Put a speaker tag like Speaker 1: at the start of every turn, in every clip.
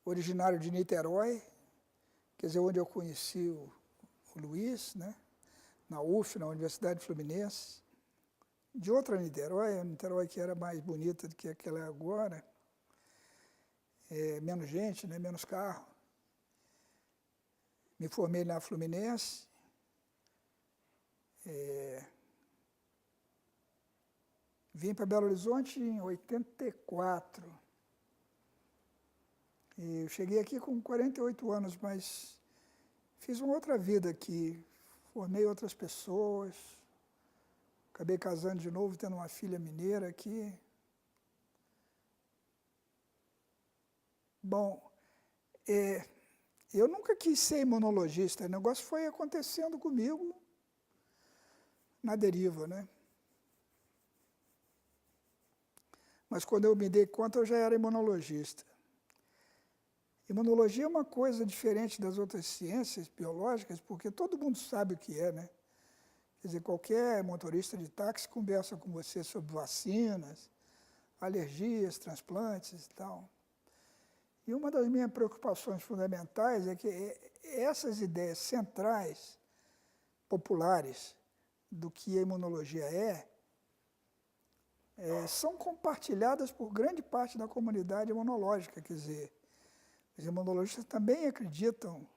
Speaker 1: originário de Niterói, quer dizer, onde eu conheci o Luiz, né? Na UF, na Universidade Fluminense. De outra Niterói, a Niterói que era mais bonita do que aquela agora, menos gente, né? Menos carro. Me formei na Fluminense. Vim para Belo Horizonte em 84. E eu cheguei aqui com 48 anos, mas fiz uma outra vida aqui. Formei outras pessoas. Acabei casando de novo, tendo uma filha mineira aqui. Bom, eu nunca quis ser imunologista. O negócio foi acontecendo comigo na deriva, né? Mas quando eu me dei conta, eu já era imunologista. Imunologia é uma coisa diferente das outras ciências biológicas, porque todo mundo sabe o que é, né? Quer dizer, qualquer motorista de táxi conversa com você sobre vacinas, alergias, transplantes e tal. E uma das minhas preocupações fundamentais é que essas ideias centrais, populares, do que a imunologia são compartilhadas por grande parte da comunidade imunológica. Quer dizer, os imunologistas também acreditam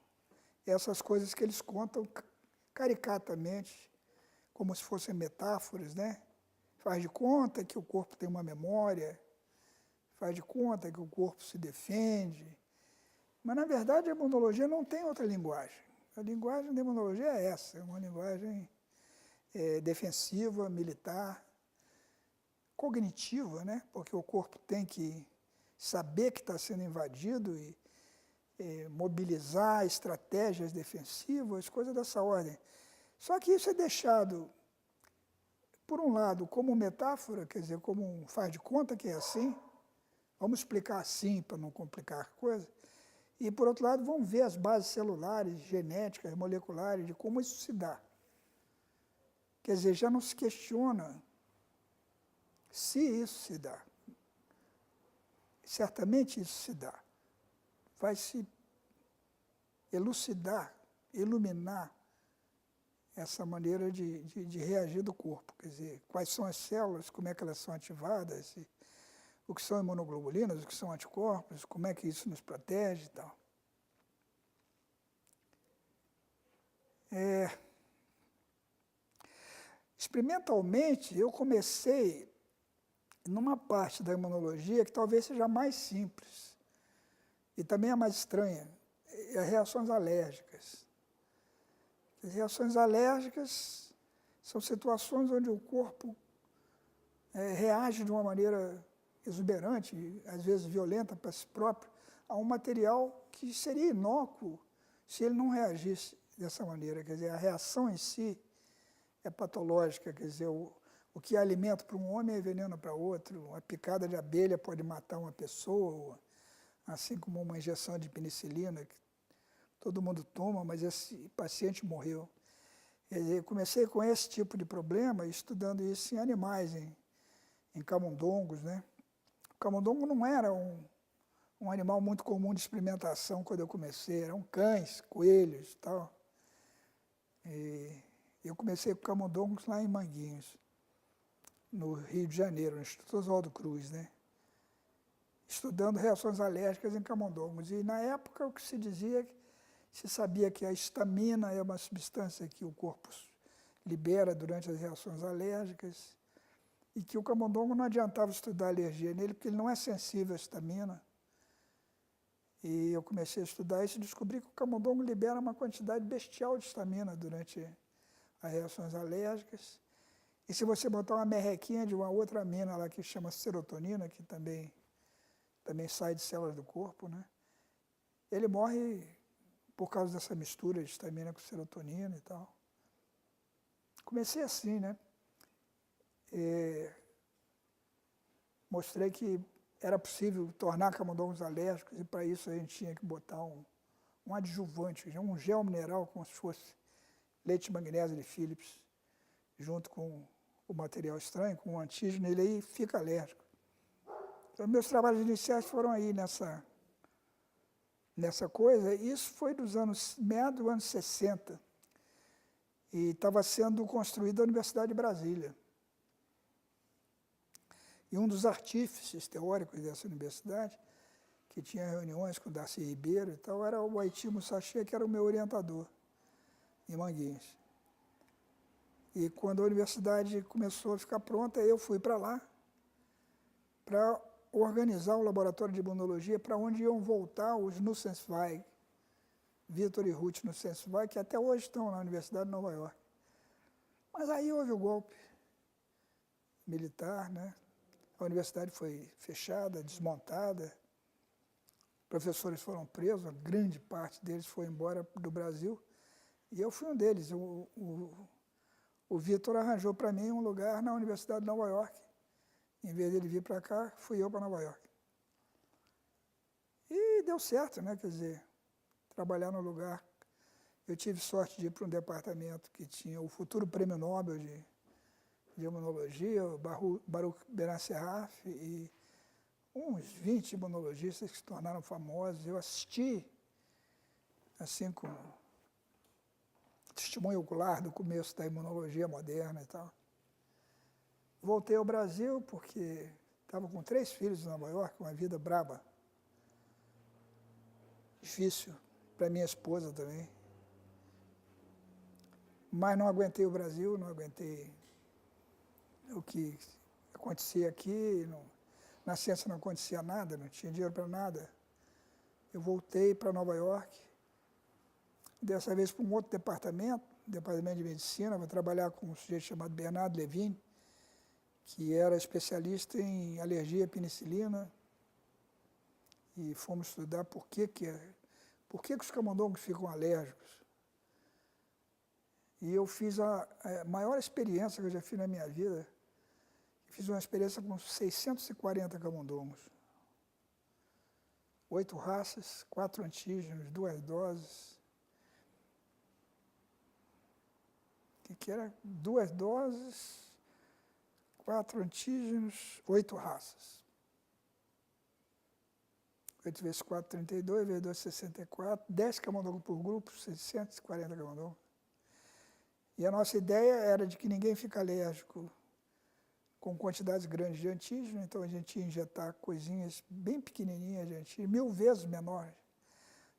Speaker 1: essas coisas que eles contam caricatamente, como se fossem metáforas, né? Faz de conta que o corpo tem uma memória, faz de conta que o corpo se defende. Mas, na verdade, a imunologia não tem outra linguagem. A linguagem da imunologia é essa, é uma linguagem defensiva, militar, cognitiva, né? Porque o corpo tem que saber que está sendo invadido e mobilizar estratégias defensivas, coisas dessa ordem. Só que isso é deixado, por um lado, como metáfora, quer dizer, como um faz de conta que é assim, vamos explicar assim para não complicar a coisa, e, por outro lado, vamos ver as bases celulares, genéticas, moleculares, de como isso se dá. Quer dizer, já não se questiona se isso se dá. Certamente isso se dá. Vai se elucidar, iluminar essa maneira de reagir do corpo. Quer dizer, quais são as células, como é que elas são ativadas, o que são imunoglobulinas, o que são anticorpos, como é que isso nos protege e tal. Experimentalmente, eu comecei numa parte da imunologia que talvez seja mais simples e também é mais estranha, as reações alérgicas. As reações alérgicas são situações onde o corpo reage de uma maneira exuberante, às vezes violenta para si próprio, a um material que seria inócuo se ele não reagisse dessa maneira. Quer dizer, a reação em si é patológica, quer dizer, o que é alimento para um homem é veneno para outro, uma picada de abelha pode matar uma pessoa, assim como uma injeção de penicilina, que todo mundo toma, mas esse paciente morreu. Quer dizer, eu comecei com esse tipo de problema, estudando isso em animais, em camundongos, né? O camundongo não era um animal muito comum de experimentação quando eu comecei, eram cães, coelhos e tal. E eu comecei com camundongos lá em Manguinhos, no Rio de Janeiro, no Instituto Oswaldo Cruz, né? Estudando reações alérgicas em camundongos. E, na época, o que se dizia, se sabia que a histamina é uma substância que o corpo libera durante as reações alérgicas e que o camundongo não adiantava estudar alergia nele, porque ele não é sensível à histamina. E eu comecei a estudar isso e descobri que o camundongo libera uma quantidade bestial de histamina durante as reações alérgicas. E se você botar uma merrequinha de uma outra amina lá que chama serotonina, que também sai de células do corpo, né? Ele morre por causa dessa mistura de histamina com serotonina e tal. Comecei assim, né? Mostrei que era possível tornar camundongos alérgicos e para isso a gente tinha que botar um adjuvante, um gel mineral como se fosse leite de magnésio de Philips, junto com o material estranho, com o antígeno, ele aí fica alérgico. Então, meus trabalhos iniciais foram aí nessa coisa. Isso foi dos anos, meados dos anos 60. E estava sendo construída a Universidade de Brasília. E um dos artífices teóricos dessa universidade, que tinha reuniões com o Darcy Ribeiro e tal, era o Haiti Musashi, que era o meu orientador em Manguinhos. E quando a universidade começou a ficar pronta, eu fui para lá para organizar um laboratório de imunologia para onde iam voltar os Nussensweig, Vitor e Ruth Nussensweig, que até hoje estão na Universidade de Nova York. Mas aí houve o golpe militar, né? A universidade foi fechada, desmontada, professores foram presos, a grande parte deles foi embora do Brasil, e eu fui um deles. O Vitor arranjou para mim um lugar na Universidade de Nova York. Em vez dele vir para cá, fui eu para Nova York. E deu certo, né? Quer dizer, trabalhar no lugar. Eu tive sorte de ir para um departamento que tinha o futuro prêmio Nobel de imunologia, o Baruch Benacerraf, e uns 20 imunologistas que se tornaram famosos. Eu assisti, assim, com testemunho ocular do começo da imunologia moderna e tal. Voltei ao Brasil porque estava com 3 filhos em Nova York, uma vida braba. Difícil para minha esposa também. Mas não aguentei o Brasil, não aguentei o que acontecia aqui. Na ciência não acontecia nada, não tinha dinheiro para nada. Eu voltei para Nova York, dessa vez para um outro departamento de medicina, vou trabalhar com um sujeito chamado Bernardo Levine, que era especialista em alergia à penicilina, e fomos estudar por que os camundongos ficam alérgicos. E eu fiz a maior experiência que eu já fiz na minha vida. Fiz uma experiência com 640 camundongos. 8 raças, 4 antígenos, 2 doses. O que era? 2 doses, 4 antígenos, 8 raças. 8 vezes 4, 32, vezes 2, 64, 10 camundongos por grupo, 640 camundongos. E a nossa ideia era de que ninguém fica alérgico com quantidades grandes de antígeno, então a gente ia injetar coisinhas bem pequenininhas de antígeno, 1000 vezes menores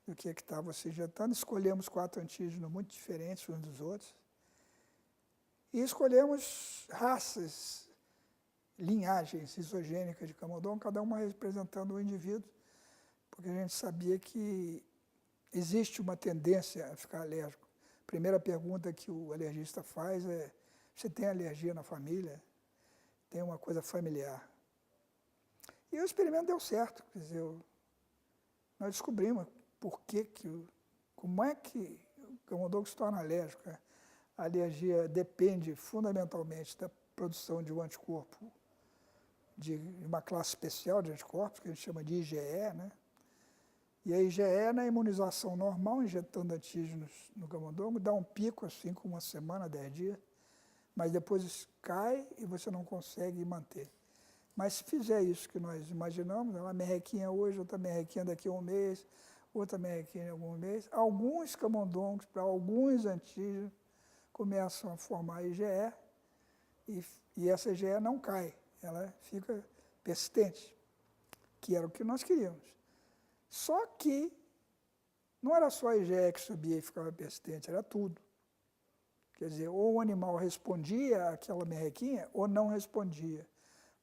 Speaker 1: do que estava se injetando. Escolhemos 4 antígenos muito diferentes uns dos outros. E escolhemos raças, linhagens isogênicas de camundongo, cada uma representando um indivíduo, porque a gente sabia que existe uma tendência a ficar alérgico. A primeira pergunta que o alergista faz é: você tem alergia na família? Tem uma coisa familiar? E o experimento deu certo. Quer dizer, nós descobrimos como é que o camundongo se torna alérgico. A alergia depende fundamentalmente da produção de um anticorpo, de uma classe especial de anticorpos, que a gente chama de IgE, né? E a IgE, na imunização normal, injetando antígenos no camundongo, dá um pico, assim, com 1 semana, 10 dias, mas depois cai e você não consegue manter. Mas se fizer isso que nós imaginamos, uma merrequinha hoje, outra merrequinha daqui a um mês, outra merrequinha em algum mês, alguns camundongos, para alguns antígenos, começam a formar IgE, e essa IgE não cai, ela fica persistente, que era o que nós queríamos. Só que não era só a IgE que subia e ficava persistente, era tudo. Quer dizer, ou o animal respondia àquela merrequinha, ou não respondia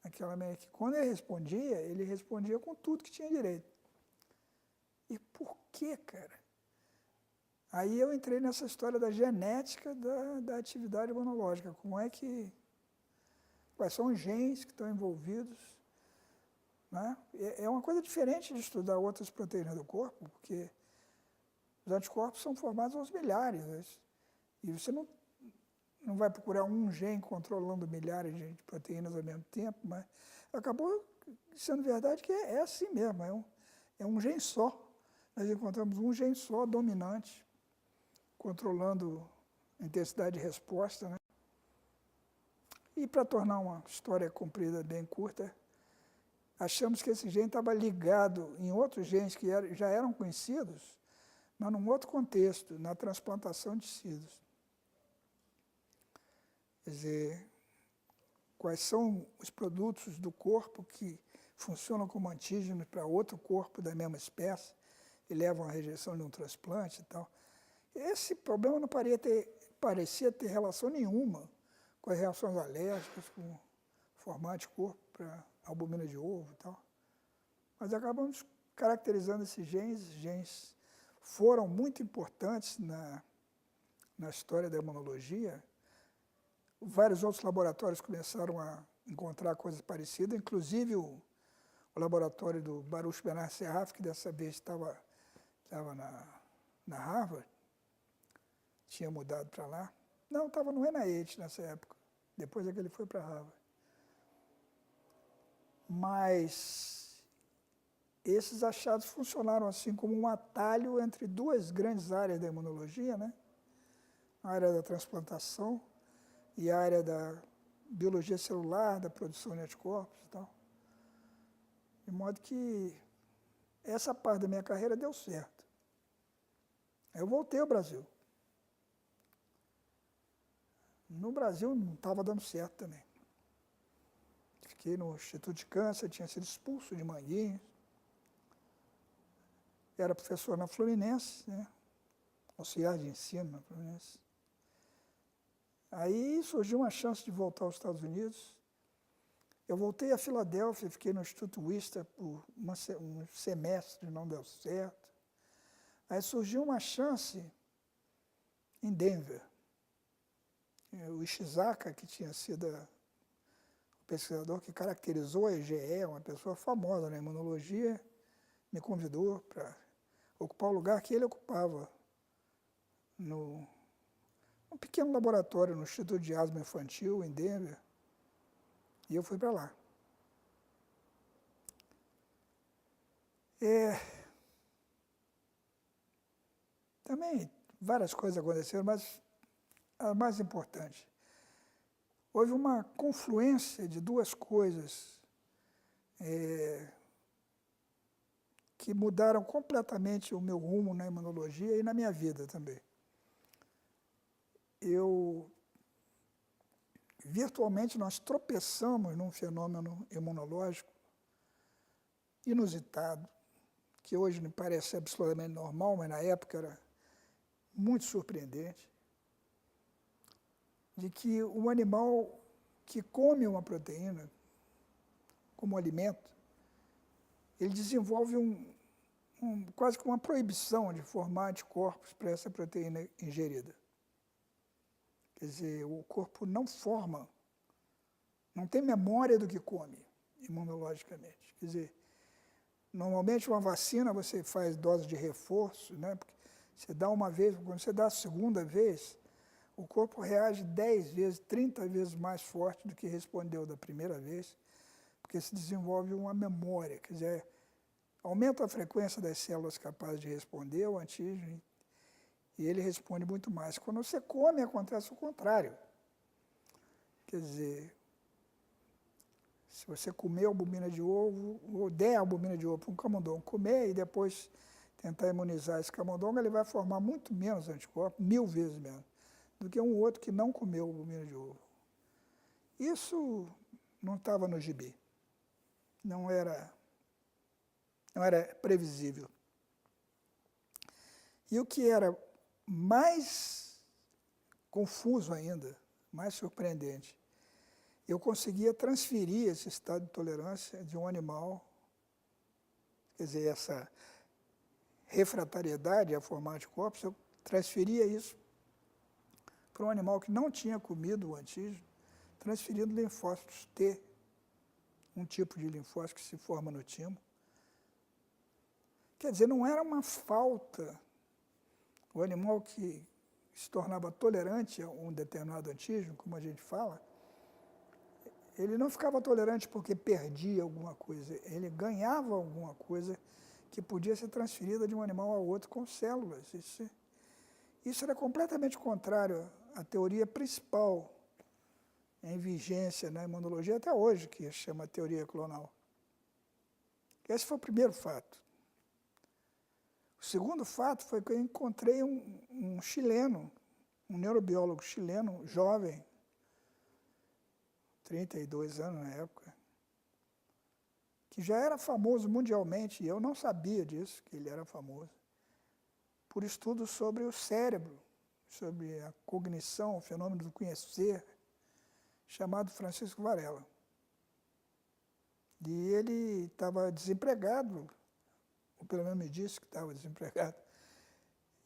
Speaker 1: àquela merrequinha. Quando ele respondia com tudo que tinha direito. E por quê, cara? Aí eu entrei nessa história da genética da atividade imunológica. Quais são os genes que estão envolvidos, né? É uma coisa diferente de estudar outras proteínas do corpo, porque os anticorpos são formados aos milhares, né? E você não vai procurar um gene controlando milhares de proteínas ao mesmo tempo, mas acabou sendo verdade que é assim mesmo, é um gene só. Nós encontramos um gene só dominante, controlando a intensidade de resposta, né? E para tornar uma história comprida bem curta, achamos que esse gene estava ligado em outros genes que já eram conhecidos, mas num outro contexto, na transplantação de tecidos. Quer dizer, quais são os produtos do corpo que funcionam como antígenos para outro corpo da mesma espécie e levam à rejeição de um transplante e tal. Esse problema não parecia ter relação nenhuma com as reações alérgicas, com o formato de corpo para albumina de ovo e tal. Mas acabamos caracterizando esses genes. Os genes foram muito importantes na história da imunologia. Vários outros laboratórios começaram a encontrar coisas parecidas, inclusive o laboratório do Baruch Bernard Serraf, que dessa vez estava na Harvard, tinha mudado para lá. Não, estava no NIH nessa época, depois é que ele foi para Harvard. Mas esses achados funcionaram assim como um atalho entre duas grandes áreas da imunologia, né? A área da transplantação e a área da biologia celular, da produção de anticorpos e tal. De modo que essa parte da minha carreira deu certo. Eu voltei ao Brasil. No Brasil não estava dando certo também. Fiquei no Instituto de Câncer, tinha sido expulso de Manguinhos. Era professor na Fluminense, né? Auxiliar de ensino na Fluminense. Aí surgiu uma chance de voltar aos Estados Unidos. Eu voltei a Filadélfia, fiquei no Instituto Wistar por um semestre, não deu certo. Aí surgiu uma chance em Denver. O Ishizaka, que tinha sido o pesquisador que caracterizou a IgE, uma pessoa famosa na imunologia, me convidou para ocupar o lugar que ele ocupava num pequeno laboratório no Instituto de Asma Infantil, em Denver, e eu fui para lá. Também várias coisas aconteceram, mas a mais importante, houve uma confluência de duas coisas que mudaram completamente o meu rumo na imunologia e na minha vida também. Virtualmente, nós tropeçamos num fenômeno imunológico inusitado, que hoje me parece absolutamente normal, mas na época era muito surpreendente, de que um animal que come uma proteína como alimento, ele desenvolve quase que uma proibição de formar anticorpos para essa proteína ingerida. Quer dizer, o corpo não forma, não tem memória do que come imunologicamente. Quer dizer, normalmente uma vacina você faz dose de reforço, né? Porque você dá uma vez, quando você dá a segunda vez, o corpo reage 10 vezes, 30 vezes mais forte do que respondeu da primeira vez, porque se desenvolve uma memória, quer dizer, aumenta a frequência das células capazes de responder ao antígeno e ele responde muito mais. Quando você come, acontece o contrário. Quer dizer, se você comer albumina de ovo, ou der albumina de ovo para um camundongo comer e depois tentar imunizar esse camundongo, ele vai formar muito menos anticorpos, 1000 vezes menos, do que um outro que não comeu albumina de ovo. Isso não estava no gibi. Não era previsível. E o que era mais confuso ainda, mais surpreendente, eu conseguia transferir esse estado de tolerância de um animal, quer dizer, essa refratariedade a formar anticorpos, eu transferia isso para um animal que não tinha comido o antígeno, transferindo linfócitos T, um tipo de linfócito que se forma no timo. Quer dizer, não era uma falta. O animal que se tornava tolerante a um determinado antígeno, como a gente fala, ele não ficava tolerante porque perdia alguma coisa, ele ganhava alguma coisa que podia ser transferida de um animal a outro com células. Isso era completamente contrário à teoria principal em vigência na imunologia até hoje, que chama teoria clonal. Esse foi o primeiro fato. O segundo fato foi que eu encontrei um chileno, um neurobiólogo chileno, jovem, 32 anos na época, que já era famoso mundialmente, e eu não sabia disso, que ele era famoso, por estudos sobre o cérebro, sobre a cognição, o fenômeno do conhecer, chamado Francisco Varela. E ele estava desempregado, ou pelo menos me disse que estava desempregado,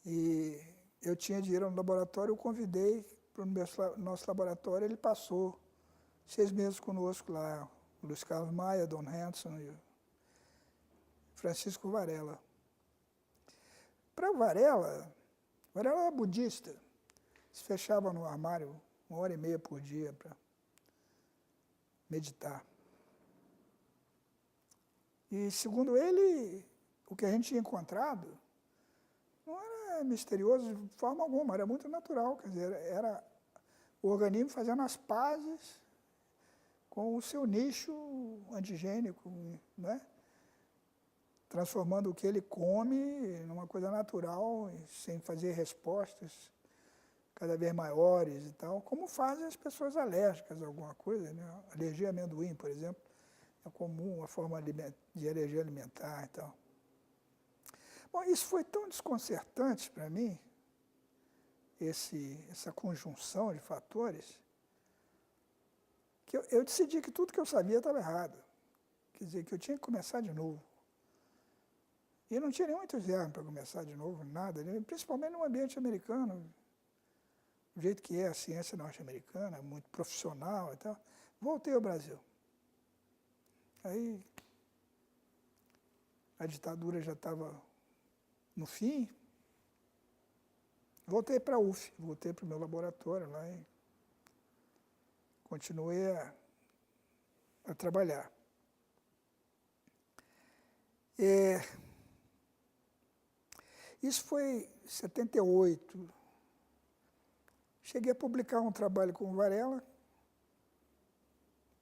Speaker 1: e eu tinha dinheiro no laboratório, eu convidei para o nosso laboratório, ele passou 6 meses conosco lá, o Luiz Carlos Maia, Don Hanson e o Francisco Varela. Para Varela era budista, se fechava no armário 1h30 por dia para meditar. E, segundo ele, o que a gente tinha encontrado não era misterioso de forma alguma, era muito natural, quer dizer, era o organismo fazendo as pazes com o seu nicho antigênico, né? Transformando o que ele come numa coisa natural, sem fazer respostas cada vez maiores e tal, como fazem as pessoas alérgicas a alguma coisa, né? Alergia a amendoim, por exemplo, é comum, uma forma de alergia alimentar e tal. Bom, isso foi tão desconcertante para mim, essa conjunção de fatores, que eu decidi que tudo que eu sabia estava errado. Quer dizer, que eu tinha que começar de novo. E eu não tinha nenhum entusiasmo para começar de novo, nada, principalmente no ambiente americano, do jeito que é a ciência norte-americana, muito profissional e tal. Voltei ao Brasil. Aí a ditadura já estava no fim. Voltei para a UF, voltei para o meu laboratório lá e continuei a trabalhar. Isso foi em 78. Cheguei a publicar um trabalho com o Varela,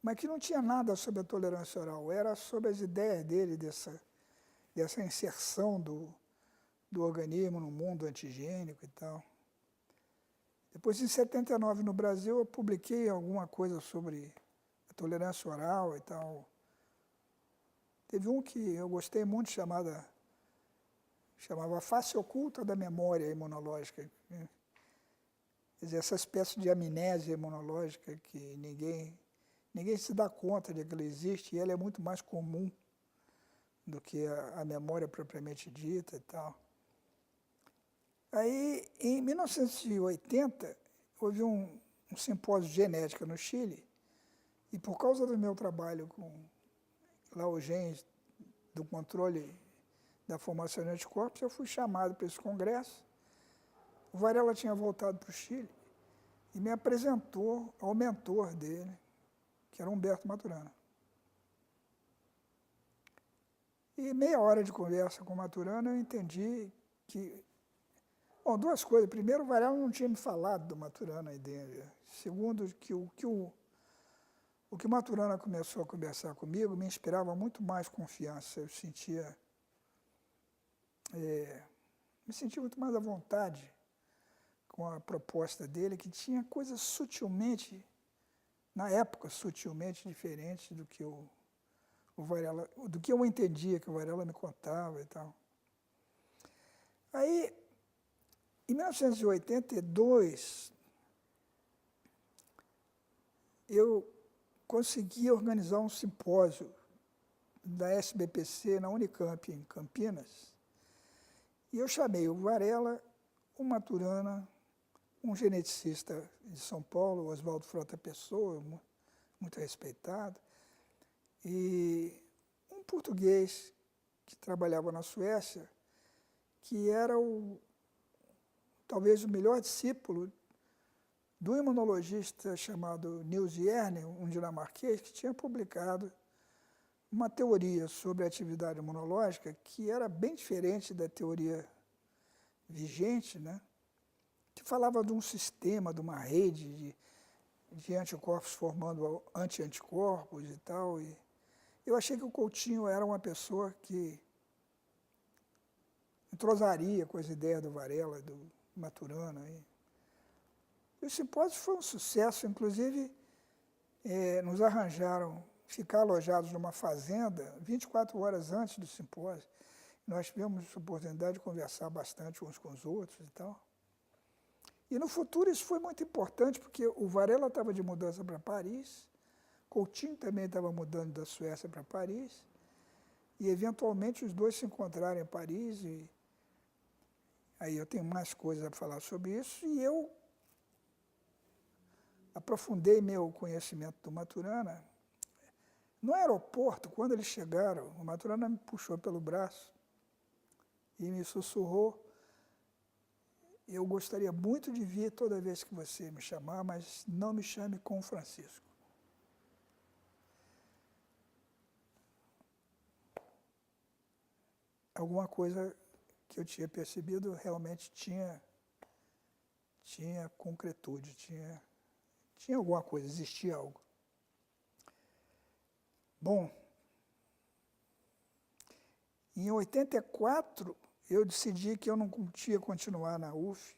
Speaker 1: mas que não tinha nada sobre a tolerância oral, era sobre as ideias dele dessa inserção do organismo no mundo antigênico e tal. Depois, em 79, no Brasil, eu publiquei alguma coisa sobre a tolerância oral e tal. Teve um que eu gostei muito, chamava A Face Oculta da Memória Imunológica. Quer dizer, essa espécie de amnésia imunológica que ninguém se dá conta de que ela existe, e ela é muito mais comum do que a memória propriamente dita e tal. Aí, em 1980, houve um simpósio de genética no Chile, e por causa do meu trabalho com lá os genes do controle da formação de anticorpos, eu fui chamado para esse congresso. O Varela tinha voltado para o Chile e me apresentou ao mentor dele, que era Humberto Maturana. E meia hora de conversa com o Maturana, eu entendi que... Bom, duas coisas. Primeiro, o Varela não tinha me falado do Maturana aí dentro. Segundo, que o que o Maturana começou a conversar comigo me inspirava muito mais confiança. Eu me sentia muito mais à vontade com a proposta dele, que tinha coisas sutilmente, na época, sutilmente diferentes do que o Varela, do que eu entendia que o Varela me contava e tal. Aí, em 1982, eu consegui organizar um simpósio da SBPC na Unicamp, em Campinas, e eu chamei o Varela, o Maturana, um geneticista de São Paulo, Oswaldo Frota Pessoa, muito respeitado, e um português que trabalhava na Suécia, que era talvez o melhor discípulo do imunologista chamado Niels Jerne, um dinamarquês, que tinha publicado uma teoria sobre a atividade imunológica que era bem diferente da teoria vigente, né? Que falava de um sistema, de uma rede de anticorpos formando anti-anticorpos e tal. Eu achei que o Coutinho era uma pessoa que entrosaria com as ideias do Varela, do Maturana. E o simpósio foi um sucesso, inclusive nos arranjaram ficar alojados numa fazenda 24 horas antes do simpósio. Nós tivemos a oportunidade de conversar bastante uns com os outros e tal. E no futuro isso foi muito importante, porque o Varela estava de mudança para Paris, Coutinho também estava mudando da Suécia para Paris, e eventualmente os dois se encontraram em Paris, e aí eu tenho mais coisas a falar sobre isso, e eu aprofundei meu conhecimento do Maturana. No aeroporto, quando eles chegaram, o Maturana me puxou pelo braço e me sussurrou: eu gostaria muito de vir toda vez que você me chamar, mas não me chame com Francisco. Alguma coisa que eu tinha percebido realmente tinha concretude, tinha alguma coisa, existia algo. Bom, em 84, eu decidi que eu não podia continuar na UF.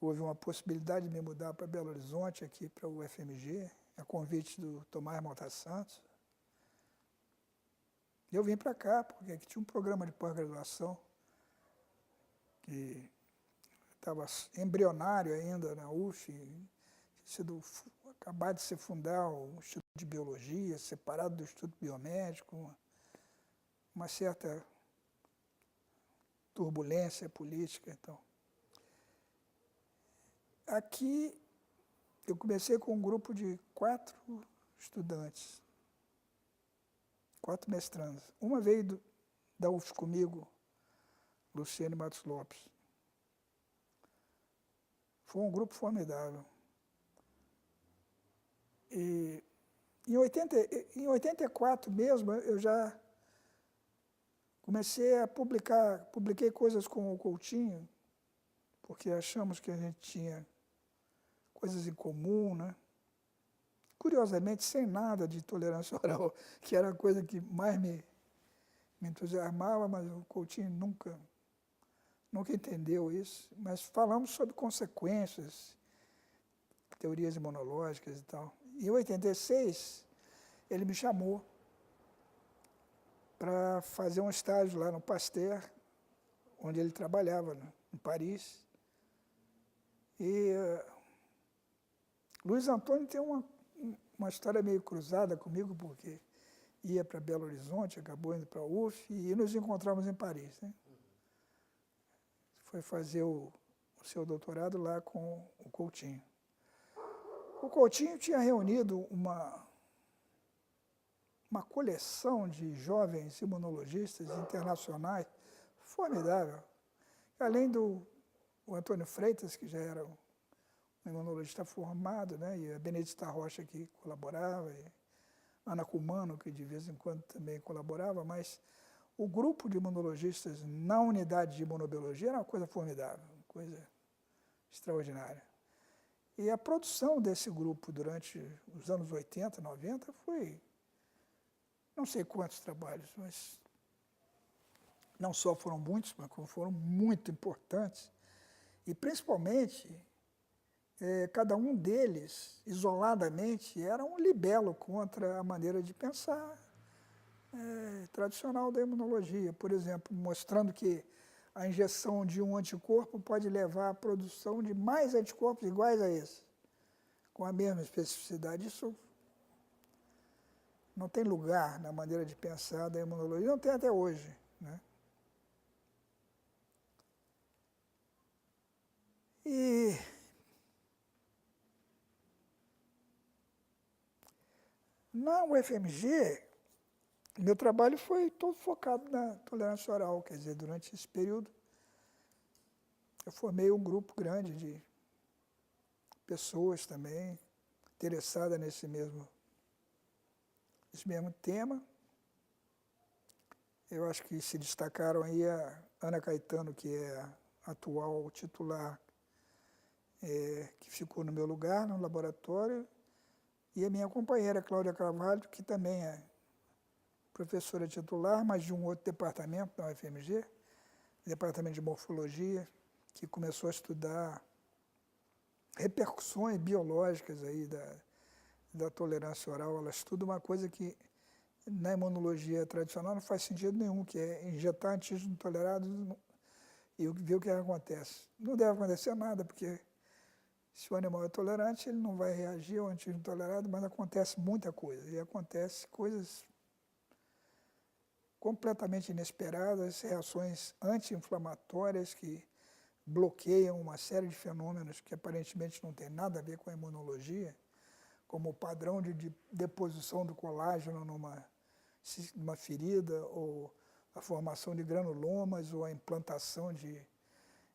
Speaker 1: Houve uma possibilidade de me mudar para Belo Horizonte, aqui para o UFMG, a convite do Tomás Malta Santos. Eu vim para cá, porque aqui tinha um programa de pós-graduação que estava embrionário ainda na UF, acabado de se fundar o Instituto de Biologia, separado do Instituto Biomédico, uma certa turbulência política. Então, aqui eu comecei com um grupo de 4 estudantes, 4 mestrandos. Uma veio da UF comigo, Luciane Matos Lopes. Foi um grupo formidável. E em 84 mesmo, eu já comecei a publiquei coisas com o Coutinho, porque achamos que a gente tinha coisas em comum, né? Curiosamente, sem nada de tolerância oral, que era a coisa que mais me entusiasmava, mas o Coutinho nunca entendeu isso. Mas falamos sobre consequências, teorias imunológicas e tal. Em 86, ele me chamou para fazer um estágio lá no Pasteur, onde ele trabalhava, né, em Paris. E Luiz Antônio tem uma história meio cruzada comigo, porque ia para Belo Horizonte, acabou indo para a UF, e nos encontramos em Paris, né? Foi fazer o seu doutorado lá com o Coutinho. O Coutinho tinha reunido uma coleção de jovens imunologistas internacionais formidável. Além do Antônio Freitas, que já era um imunologista formado, né, e a Benedita Rocha, que colaborava, e Ana Cumano, que de vez em quando também colaborava, mas o grupo de imunologistas na unidade de imunobiologia era uma coisa formidável, uma coisa extraordinária. E a produção desse grupo durante os anos 80, 90 foi, não sei quantos trabalhos, mas não só foram muitos, mas como foram muito importantes. E, principalmente, cada um deles, isoladamente, era um libelo contra a maneira de pensar tradicional da imunologia. Por exemplo, mostrando que a injeção de um anticorpo pode levar à produção de mais anticorpos iguais a esse, com a mesma especificidade. Isso não tem lugar na maneira de pensar da imunologia, não tem até hoje, né? E na UFMG, meu trabalho foi todo focado na tolerância oral, quer dizer, durante esse período eu formei um grupo grande de pessoas também interessadas nesse mesmo tema. Eu acho que se destacaram aí a Ana Caetano, que é a atual titular, que ficou no meu lugar no laboratório, E a minha companheira, Cláudia Carvalho, que também é professora titular, mas de um outro departamento da UFMG, departamento de morfologia, que começou a estudar repercussões biológicas aí da tolerância oral. Ela estuda uma coisa que na imunologia tradicional não faz sentido nenhum, que é injetar antígenos tolerados e ver o que acontece. Não deve acontecer nada, porque se o animal é tolerante, ele não vai reagir ao antígeno tolerado, mas acontece muita coisa. E acontece coisas completamente inesperadas, reações anti-inflamatórias que bloqueiam uma série de fenômenos que aparentemente não tem nada a ver com a imunologia, como o padrão de deposição do colágeno numa ferida, ou a formação de granulomas, ou a implantação de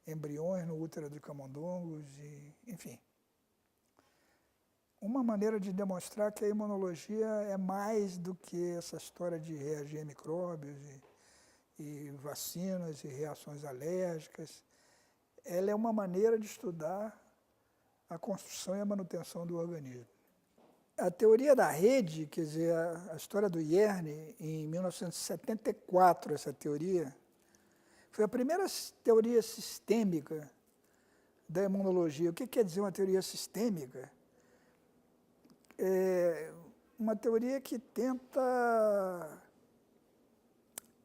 Speaker 1: embriões no útero de camundongos, enfim. Uma maneira de demonstrar que a imunologia é mais do que essa história de reagir a micróbios e vacinas e reações alérgicas. Ela é uma maneira de estudar a construção e a manutenção do organismo. A teoria da rede, quer dizer, a história do Jerne, em 1974, essa teoria, foi a primeira teoria sistêmica da imunologia. O que quer dizer uma teoria sistêmica? É uma teoria que tenta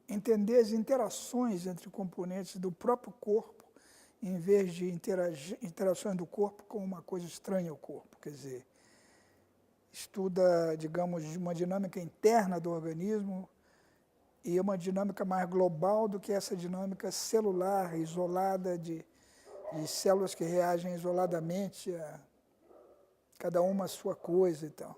Speaker 1: entender as interações entre componentes do próprio corpo, em vez de interações do corpo com uma coisa estranha ao corpo. Quer dizer, estuda, digamos, uma dinâmica interna do organismo e uma dinâmica mais global do que essa dinâmica celular, isolada, de células que reagem isoladamente a cada uma a sua coisa e tal.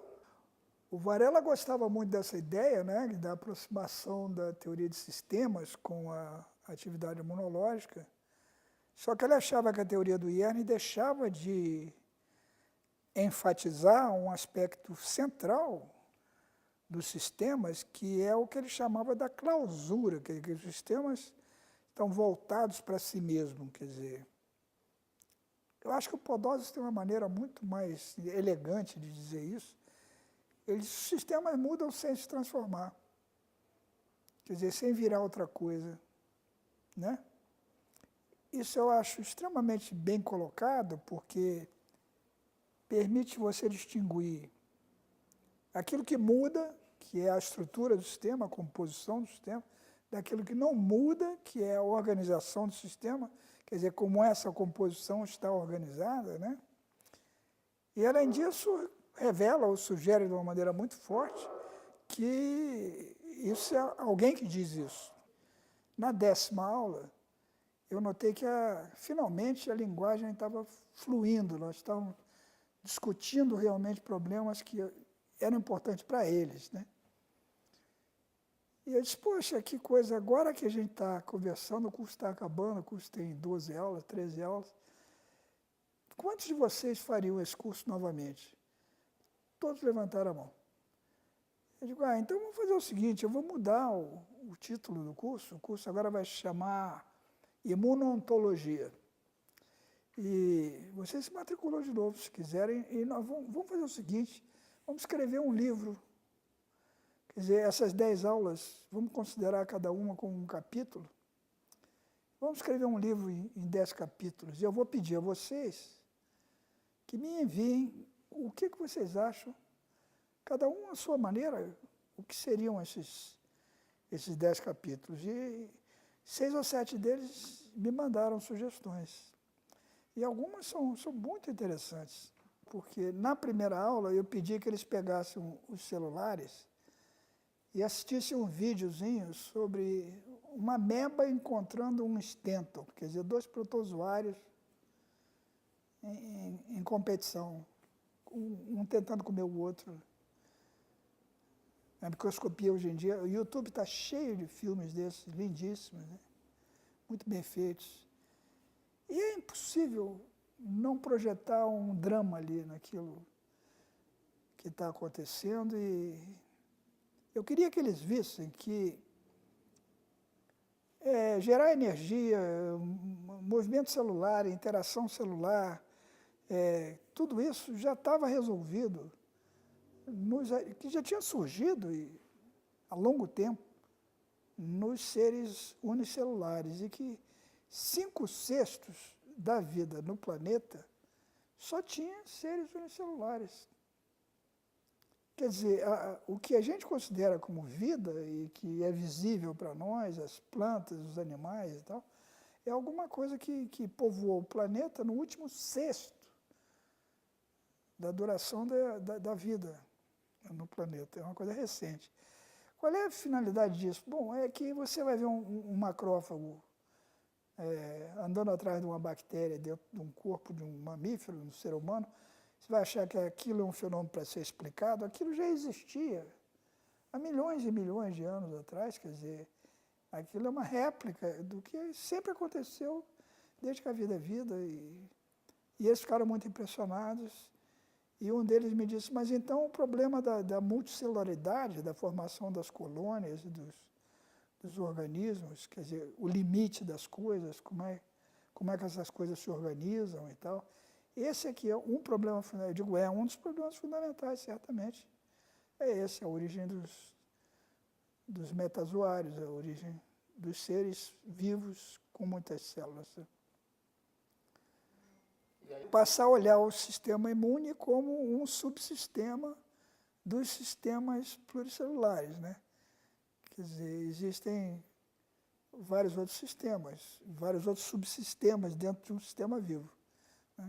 Speaker 1: O Varela gostava muito dessa ideia, né, da aproximação da teoria de sistemas com a atividade imunológica, só que ele achava que a teoria do Jerne deixava de enfatizar um aspecto central dos sistemas, que é o que ele chamava da clausura, que os sistemas estão voltados para si mesmos, quer dizer. Eu acho que o Podósio tem uma maneira muito mais elegante de dizer isso. Os sistemas mudam sem se transformar, quer dizer, sem virar outra coisa, né? Isso eu acho extremamente bem colocado, porque permite você distinguir aquilo que muda, que é a estrutura do sistema, a composição do sistema, daquilo que não muda, que é a organização do sistema, quer dizer, como essa composição está organizada, né? E, além disso, revela ou sugere de uma maneira muito forte que isso é alguém que diz isso. Na 10ª aula, eu notei que finalmente a linguagem estava fluindo, nós estávamos discutindo realmente problemas que eram importantes para eles, né? E eu disse, poxa, que coisa, agora que a gente está conversando, o curso está acabando, o curso tem 12 aulas, 13 aulas, quantos de vocês fariam esse curso novamente? Todos levantaram a mão. Eu digo, então vamos fazer o seguinte, eu vou mudar o título do curso, o curso agora vai se chamar Imunoontologia. E você se matriculou de novo, se quiserem, e nós vamos fazer o seguinte, vamos escrever um livro. Quer dizer, essas 10 aulas, vamos considerar cada uma como um capítulo. Vamos escrever um livro em 10 capítulos. E eu vou pedir a vocês que me enviem o que vocês acham, cada um à sua maneira, o que seriam esses 10 capítulos. E 6 ou 7 deles me mandaram sugestões. E algumas são muito interessantes, porque na primeira aula eu pedi que eles pegassem os celulares e assistissem um videozinho sobre uma ameba encontrando um stento, quer dizer, 2 protozoários em competição, um tentando comer o outro. A microscopia hoje em dia, o YouTube está cheio de filmes desses, lindíssimos, né? Muito bem feitos. E é impossível não projetar um drama ali naquilo que está acontecendo. E eu queria que eles vissem que gerar energia, movimento celular, interação celular, tudo isso já estava resolvido que já tinha surgido há longo tempo nos seres unicelulares e que 5/6 da vida no planeta só tinha seres unicelulares. Quer dizer, o que a gente considera como vida e que é visível para nós, as plantas, os animais e tal, é alguma coisa que povoou o planeta no último sexto da duração da vida no planeta. É uma coisa recente. Qual é a finalidade disso? Bom, é que você vai ver um macrófago andando atrás de uma bactéria dentro de um corpo de um mamífero, um ser humano, você vai achar que aquilo é um fenômeno para ser explicado. Aquilo já existia há milhões e milhões de anos atrás, quer dizer, aquilo é uma réplica do que sempre aconteceu desde que a vida é vida. E eles ficaram muito impressionados. E um deles me disse, mas então o problema da multicelularidade, da formação das colônias, dos organismos, quer dizer, o limite das coisas, como é que essas coisas se organizam e tal, esse aqui é um problema fundamental, eu digo, é um dos problemas fundamentais, certamente. É esse, a origem dos metazoários, a origem dos seres vivos com muitas células. Passar a olhar o sistema imune como um subsistema dos sistemas pluricelulares, né? Quer dizer, existem vários outros sistemas, vários outros subsistemas dentro de um sistema vivo. Né?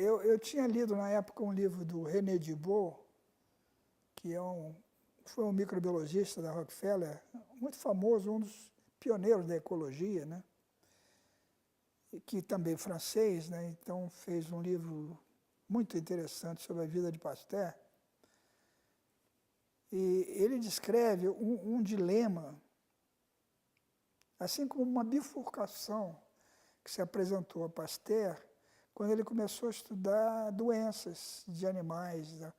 Speaker 1: Eu tinha lido na época um livro do René Dubos, que foi um microbiologista da Rockefeller, muito famoso, um dos pioneiros da ecologia, né? Que também é francês, né? Então fez um livro muito interessante sobre a vida de Pasteur. E ele descreve um dilema, assim como uma bifurcação que se apresentou a Pasteur quando ele começou a estudar doenças de animais. Né?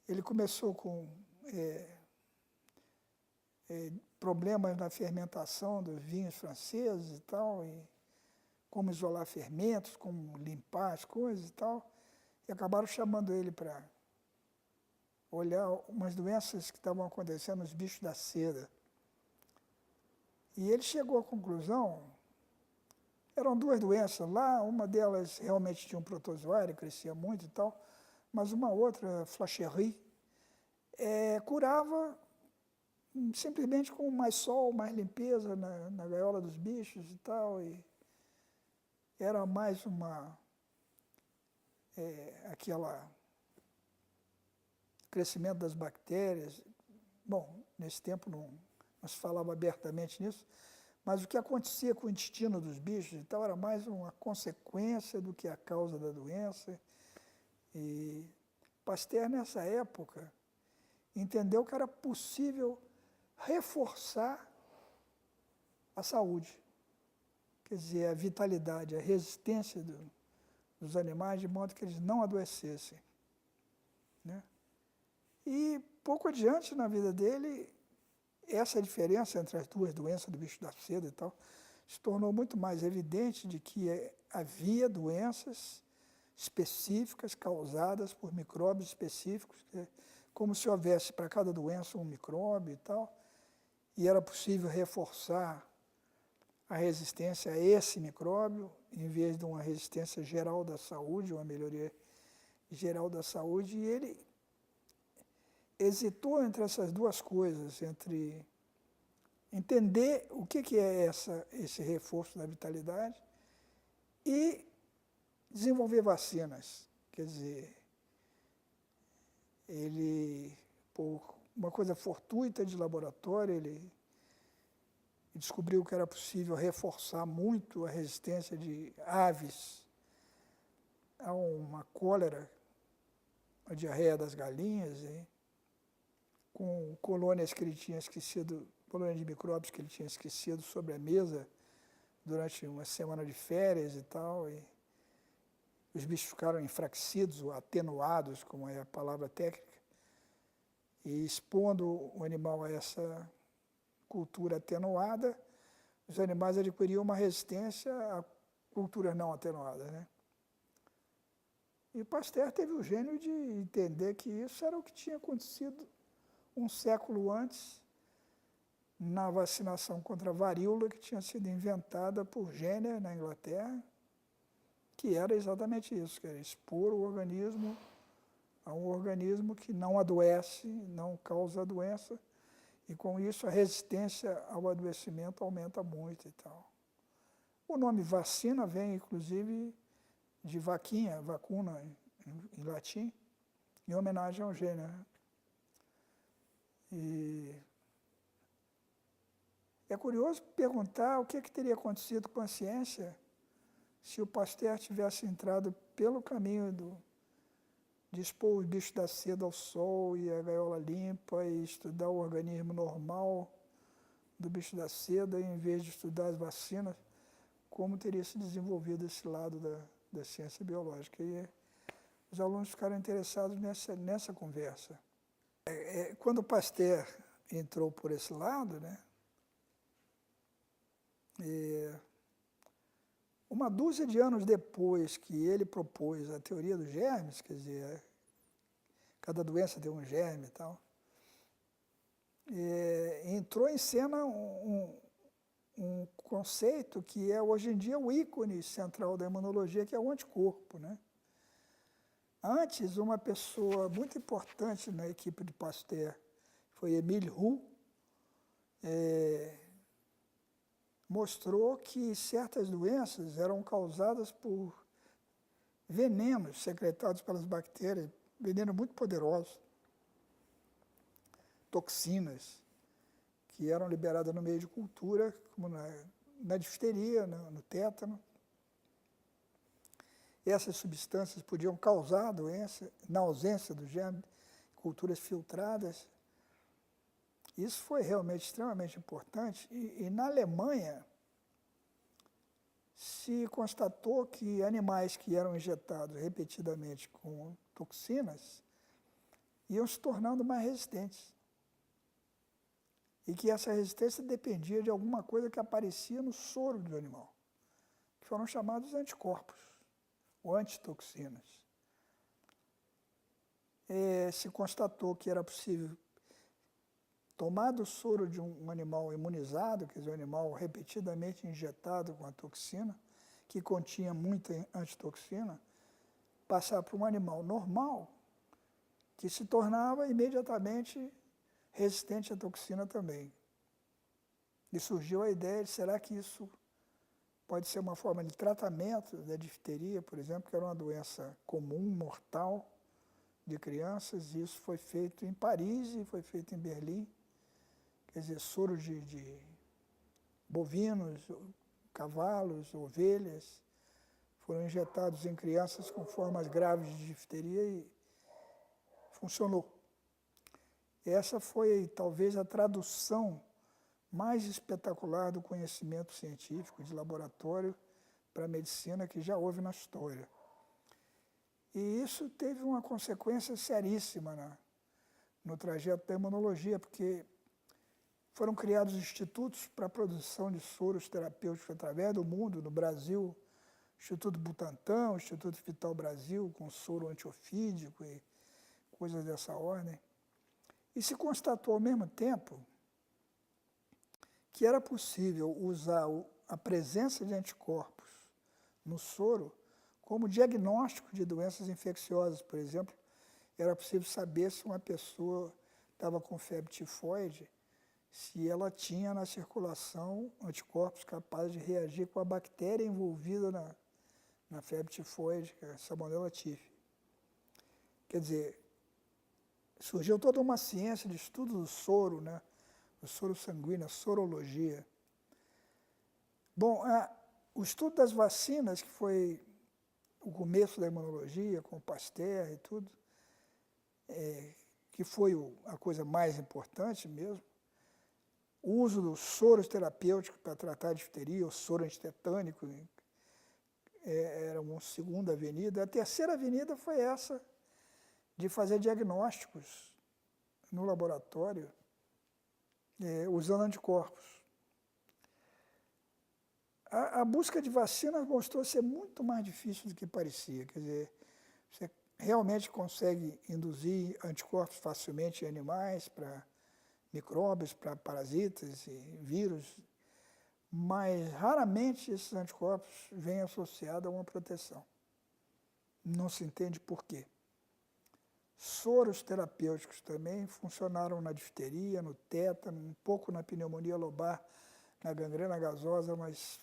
Speaker 1: Ele começou com problemas na fermentação dos vinhos franceses e tal, e como isolar fermentos, como limpar as coisas e tal, e acabaram chamando ele para olhar umas doenças que estavam acontecendo nos bichos da seda. E ele chegou à conclusão, eram 2 doenças lá, uma delas realmente tinha um protozoário, crescia muito e tal, mas uma outra, Flacherie, curava simplesmente com mais sol, mais limpeza na gaiola dos bichos e tal, e era mais aquela crescimento das bactérias. Bom, nesse tempo não se falava abertamente nisso, mas o que acontecia com o intestino dos bichos e tal era mais uma consequência do que a causa da doença. E Pasteur, nessa época, entendeu que era possível reforçar a saúde, quer dizer, a vitalidade, a resistência dos animais, de modo que eles não adoecessem. Né? E pouco adiante na vida dele, essa diferença entre as 2 doenças do bicho da seda e tal, se tornou muito mais evidente de que havia doenças específicas causadas por micróbios específicos, como se houvesse para cada doença um micróbio e tal, e era possível reforçar a resistência a esse micróbio, em vez de uma resistência geral da saúde, uma melhoria geral da saúde, e ele hesitou entre essas 2 coisas, entre entender o que é esse reforço da vitalidade e desenvolver vacinas. Quer dizer, ele, por uma coisa fortuita de laboratório, ele descobriu que era possível reforçar muito a resistência de aves a uma cólera, a diarreia das galinhas, com colônias que ele tinha esquecido, colônias de micróbios que ele tinha esquecido sobre a mesa durante uma semana de férias e tal, e os bichos ficaram enfraquecidos ou atenuados, como é a palavra técnica, e expondo o animal a essa cultura atenuada, os animais adquiriam uma resistência a culturas não atenuadas, né? E Pasteur teve o gênio de entender que isso era o que tinha acontecido um século antes na vacinação contra a varíola, que tinha sido inventada por Jenner na Inglaterra, que era exatamente isso, que era expor o organismo a um organismo que não adoece, não causa doença, e com isso a resistência ao adoecimento aumenta muito e tal. O nome vacina vem, inclusive, de vaquinha, vacuna em latim, em homenagem ao Jenner. E é curioso perguntar o que teria acontecido com a ciência se o Pasteur tivesse entrado pelo caminho de expor os bichos da seda ao sol e a gaiola limpa e estudar o organismo normal do bicho da seda, em vez de estudar as vacinas, como teria se desenvolvido esse lado da ciência biológica. E os alunos ficaram interessados nessa conversa. Quando o Pasteur entrou por esse lado, né, uma dúzia de anos depois que ele propôs a teoria dos germes, quer dizer, cada doença tem um germe e tal, entrou em cena um conceito que é hoje em dia o ícone central da imunologia, que é o anticorpo, né? Antes, uma pessoa muito importante na equipe de Pasteur foi Émile Roux, mostrou que certas doenças eram causadas por venenos secretados pelas bactérias, veneno muito poderoso, toxinas, que eram liberadas no meio de cultura, como na difteria, no tétano. Essas substâncias podiam causar doença na ausência do germe, culturas filtradas. Isso foi realmente extremamente importante. E na Alemanha se constatou que animais que eram injetados repetidamente com toxinas iam se tornando mais resistentes. E que essa resistência dependia de alguma coisa que aparecia no soro do animal, que foram chamados anticorpos, ou antitoxinas. Se constatou que era possível tomar do soro de um animal imunizado, quer dizer, um animal repetidamente injetado com a toxina, que continha muita antitoxina, passar para um animal normal, que se tornava imediatamente resistente à toxina também. E surgiu a ideia de, será que isso pode ser uma forma de tratamento da difteria, por exemplo, que era uma doença comum, mortal, de crianças, e isso foi feito em Paris e foi feito em Berlim. Quer dizer, soro de bovinos, cavalos, ovelhas, foram injetados em crianças com formas graves de difteria e funcionou. Essa foi talvez a tradução mais espetacular do conhecimento científico de laboratório para a medicina que já houve na história. E isso teve uma consequência seríssima no trajeto da imunologia, porque foram criados institutos para a produção de soros terapêuticos através do mundo, no Brasil, Instituto Butantan, o Instituto Vital Brasil, com soro antiofídico e coisas dessa ordem. E se constatou ao mesmo tempo que era possível usar a presença de anticorpos no soro como diagnóstico de doenças infecciosas. Por exemplo, era possível saber se uma pessoa estava com febre tifoide, se ela tinha na circulação anticorpos capazes de reagir com a bactéria envolvida na febre tifoide, que é a Salmonella typhi. Quer dizer, surgiu toda uma ciência de estudo do soro, né? O soro sanguíneo, a sorologia. Bom, o estudo das vacinas, que foi o começo da imunologia, com o Pasteur e tudo, que foi a coisa mais importante mesmo, o uso dos soros terapêuticos para tratar a difteria, o soro antitetânico, era uma segunda avenida. A terceira avenida foi essa, de fazer diagnósticos no laboratório, usando anticorpos. A busca de vacinas mostrou ser muito mais difícil do que parecia. Quer dizer, Você realmente consegue induzir anticorpos facilmente em animais para micróbios, para parasitas e vírus, mas raramente esses anticorpos vêm associados a uma proteção. Não se entende por quê. Soros terapêuticos também funcionaram na difteria, no tétano, um pouco na pneumonia lobar, na gangrena gasosa, mas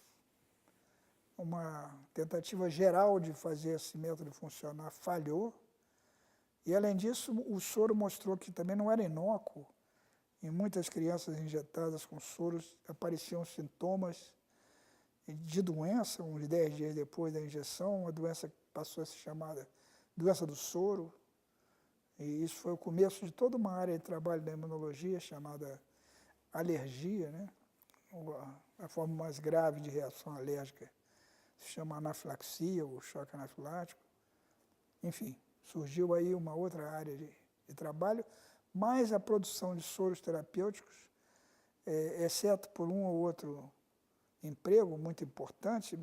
Speaker 1: uma tentativa geral de fazer esse método funcionar falhou. E, além disso, o soro mostrou que também não era inócuo. Em muitas crianças injetadas com soros apareciam sintomas de doença, uns 10 dias depois da injeção, a doença passou a ser chamada doença do soro. E isso foi o começo de toda uma área de trabalho da imunologia chamada alergia, né? A forma mais grave de reação alérgica se chama anafilaxia ou choque anafilático. Enfim, surgiu aí uma outra área de trabalho, mas a produção de soros terapêuticos, exceto por um ou outro emprego muito importante,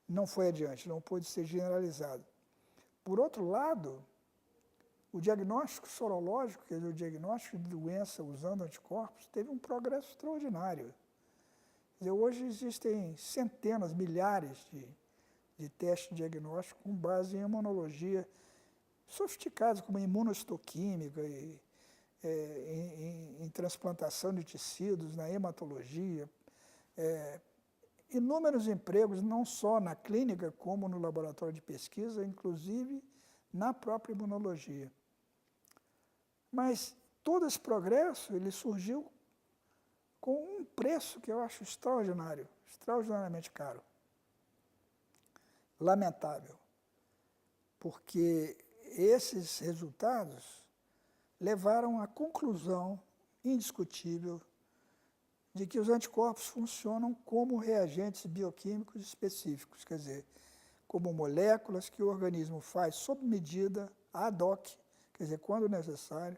Speaker 1: não foi adiante, não pôde ser generalizado. Por outro lado, o diagnóstico sorológico, quer dizer, o diagnóstico de doença usando anticorpos, teve um progresso extraordinário. Quer dizer, hoje existem centenas, milhares de testes diagnósticos com base em imunologia, sofisticados como imunohistoquímica, em transplantação de tecidos, na hematologia, inúmeros empregos, não só na clínica, como no laboratório de pesquisa, inclusive na própria imunologia. Mas todo esse progresso, ele surgiu com um preço que eu acho extraordinário, extraordinariamente caro. Lamentável, porque esses resultados levaram à conclusão indiscutível de que os anticorpos funcionam como reagentes bioquímicos específicos, quer dizer, como moléculas que o organismo faz sob medida, ad hoc, quer dizer, quando necessário,